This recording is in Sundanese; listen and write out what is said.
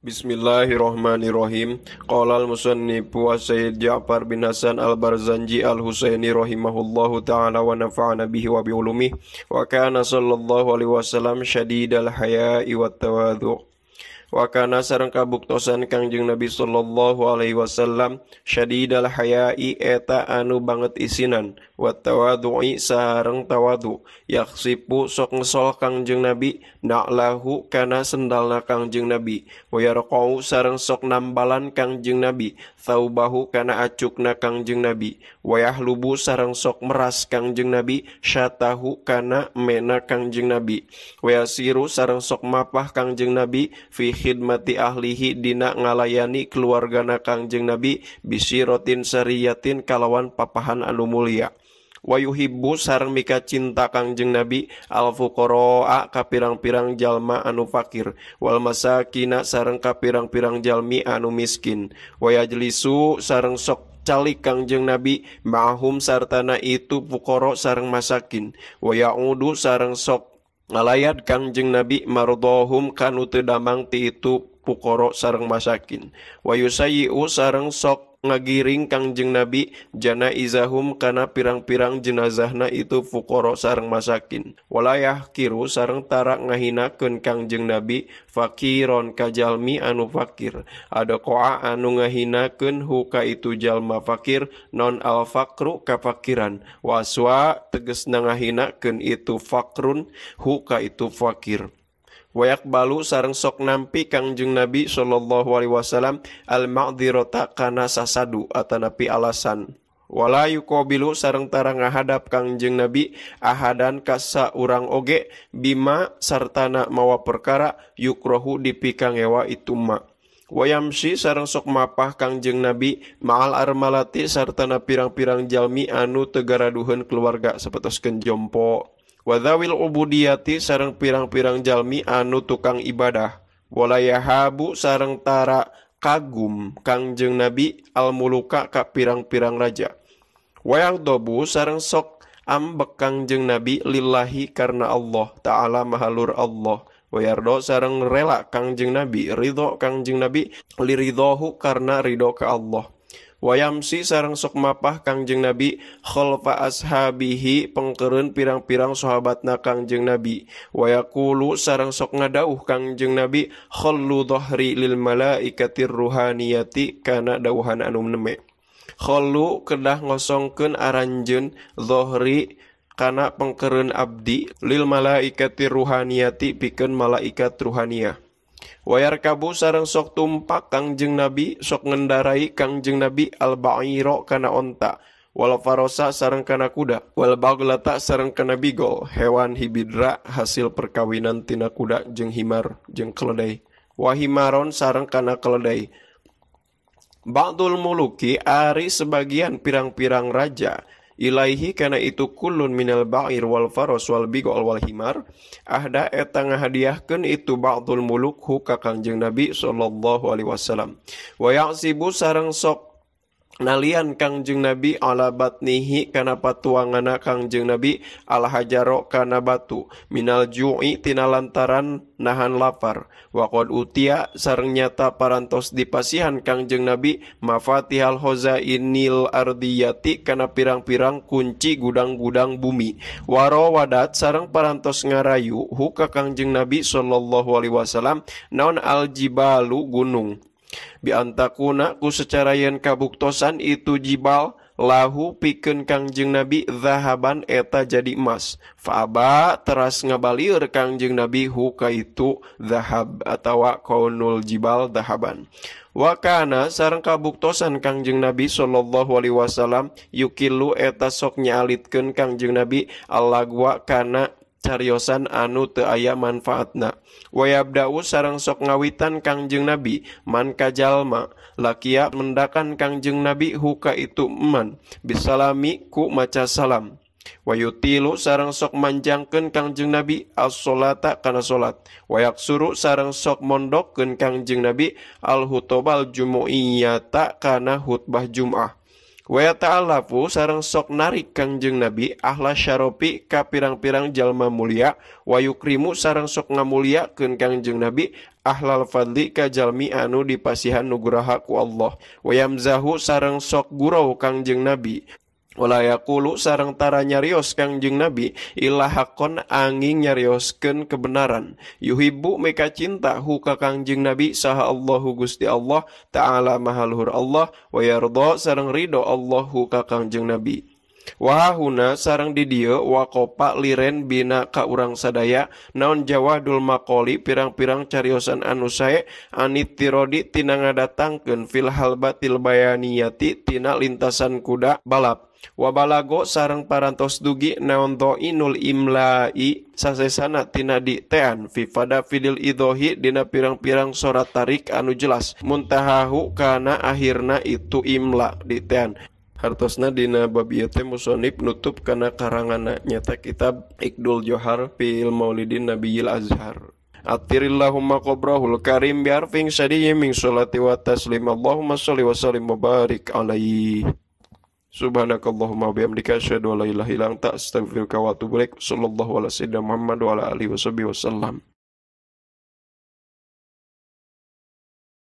Bismillahirrahmanirrahim. Qala al-musannif wa Sayyid Ja'far bin Hasan al-Barzanji al-Husaini rahimahullahu ta'ala wa nafa'ana bihi wa bi ulumihi wa kana sallallahu alaihi wasallam syadidal haya'i wat tawadhu. Wa kana sareng kabuktosan Kangjeng Nabi sallallahu alaihi wasallam syadidal haya'i eta anu banget isinan wa tawadhu'i sareng tawadhu. Yaksipu sok ngesol Kangjeng Nabi na'lahu kana sendalna Kangjeng Nabi wa yarqau sareng sok nambalan Kangjeng Nabi thaubahu kana acukna Kangjeng Nabi wa yahlubu sareng sok meras Kangjeng Nabi syatahu kana mena Kangjeng Nabi wa yasiru sareng sok mapah Kangjeng Nabi fi khidmati ahlihi dina ngalayani keluargana Kangjeng Nabi bisirotin sariyatin kalawan papahan anu mulia. Wa yuhibbu sareng mika cinta Kangjeng Nabi al fuqaraa ka pirang-pirang jalma anu fakir wal masakina sareng ka pirang-pirang jalmi anu miskin wa yajlisu sareng sok calik Kangjeng Nabi ma'hum sartana itu fuqara sareng masakin wa ya'udu sareng sok ngalayat Kangjeng Nabi mardhahum kanu teu damang ti itu fuqara sareng masakin wa yusayyi'u sareng sok ngagiring Kangjeng Nabi janaizahum kana pirang-pirang jenazahna itu fuqara sareng masakin walayah kiru sareng tara ngahinakeun Kangjeng Nabi fakiron ka jalmi anu fakir ada qoa anu ngahinakeun hu ka itu jalma fakir non al fakru kafakiran waswa tegasna ngahinakeun itu fakrun hu ka itu fakir. Wayak balu sareng sok nampi Kangjeng Nabi sallallahu alaihi wasallam al ma'dzirata kana sasadu atanapi alasan wala yuqabilu sareng tara ngahadap Kangjeng Nabi ahadan ka saurang oge bima sartana mawa perkara yukrohu dipikang ewa itu ma wayamsi sareng sok mapah Kangjeng Nabi ma'al armalati sartana pirang-pirang jalmi anu teu garaduheun keluarga sapertoskeun jompo wadawil ubudiyati sareng pirang-pirang jalmi anu tukang ibadah walayahabu sareng tara kagum Kangjeng Nabi al-muluka ka pirang-pirang raja wayang dobu sareng sok ambek Kangjeng Nabi lillahi karena Allah ta'ala mahalur Allah wayardo sareng rela Kangjeng Nabi ridho Kangjeng Nabi liridhohu karena ridho ka Allah wayamsi sareng sok mapah Kangjeng Nabi khalfa ashabihi pengkereun pirang-pirang sahabatna Kangjeng Nabi wayaqulu sareng sok ngadauh Kangjeng Nabi khallu dhahri lil malaikatir ruhaniyati kana dawuhan anu neme khallu kedah ngosongkeun aranjeun dhahri kana pengkereun abdi lil malaikatir ruhaniyati pikeun malaikat ruhaniyah wayar kabu sareng sok tumpak Kangjeng Nabi sok ngendarai Kangjeng Nabi al-ba'iro kana onta wal farosa sareng kana kuda wal baglata sareng kana bigol hewan hibidra hasil perkawinan tina kuda jeung himar jeung keledai wahimaron sareng kana keledai ba'dul muluki ari sebagian pirang-pirang raja ilaihi kana itu kullun minal ba'ir wal faros wal bigol wal himar ahda eta ngahadiahkeun itu ba'dul muluk hu ka Kangjeng Nabi sallallahu alaihi wasallam wa ya'sibu sareng sok nalian Kangjeng Nabi ala batnihi kana patuangana Kangjeng Nabi al hajaro kana batu minal ju'i tina lantaran nahan lapar wa qad utia sareng nyata parantos dipasihan Kangjeng Nabi mafatihal khazainil ardiyati kana pirang-pirang kunci gudang-gudang bumi waro wadat sareng parantos ngarayu hu ka Kangjeng Nabi sallallahu alaihi wasallam naon al jibalu gunung bi antakuna ku secara yen kabuktosan itu jibal lahu pikeun Kangjeng Nabi zahaban eta jadi emas faaba teras ngabalieur Kangjeng Nabi hu ka itu zahab atawa kaunul jibal zahaban wa kana sareng kabuktosan Kangjeng Nabi sallallahu alaihi wasallam yukilu eta sok nyalitkeun Kangjeng Nabi allagwa kana cariosan anu teu aya manfaatna wa yabda'u sareng sok ngawitan Kangjeng Nabi man kajalma lakia mendakan Kangjeng Nabi huka itu eman bisalami ku maca salam wa yutilu sareng sok manjangkeun Kangjeng Nabi as-sholata kana salat wa yaksuru sareng sok mondokkeun Kangjeng Nabi al-hutubal jumu'iyata kana hutbah Jum'ah Wa ta'alafu sareng sok narik Kangjeng Nabi ahla syaropi ka pirang-pirang jalma mulia, wa yukrimu sareng sok ngamulyakeun Kangjeng Nabi ahlal fadli ka jalmi anu dipasihan nugraha ku Allah, wa yamzahu sareng sok gurau Kangjeng Nabi, wala yaqulu sareng tara nyarios Kangjeng Nabi illa haqqon angin nyarioskeun kebenaran, yuhibbu meka cinta hu ka Kangjeng Nabi saha Allahu Gusti Allah taala maha luhur Allah, wa yarda sareng ridho Allahu ka Kangjeng Nabi. Wahuna sareng di dieu waqopa liren bina ka urang sadaya naon jawadul maqoli pirang-pirang cariosan anu sae anit tirodi tina ngadatangkeun fil halbatil bayaniyati tina lintasan kuda balap. Wabalago sareng parantos dugi naon inul imla'i sasesana tina ditean fi fada fidil idohi dina pirang-pirang sorat tarik anu jelas muntahahu kana akhirna itu imla ditean. Hartosna dina bab ieu teh musonif nutup kana karanganna nyata kitab Iqdul Johar fil Maulidin Nabiyil Azhar. Atirillahumma qabrahul karim biarfing sadiyyi min sholati wa taslim. Allahumma sholli wa sallim wa barik alaihi. Subhanakallahumma bihamdika asyhadu an la ilaha illa anta astaghfiruka wa atubu ilaik. Sallallahu ala sayyidina Muhammad wa ala alihi wasallam.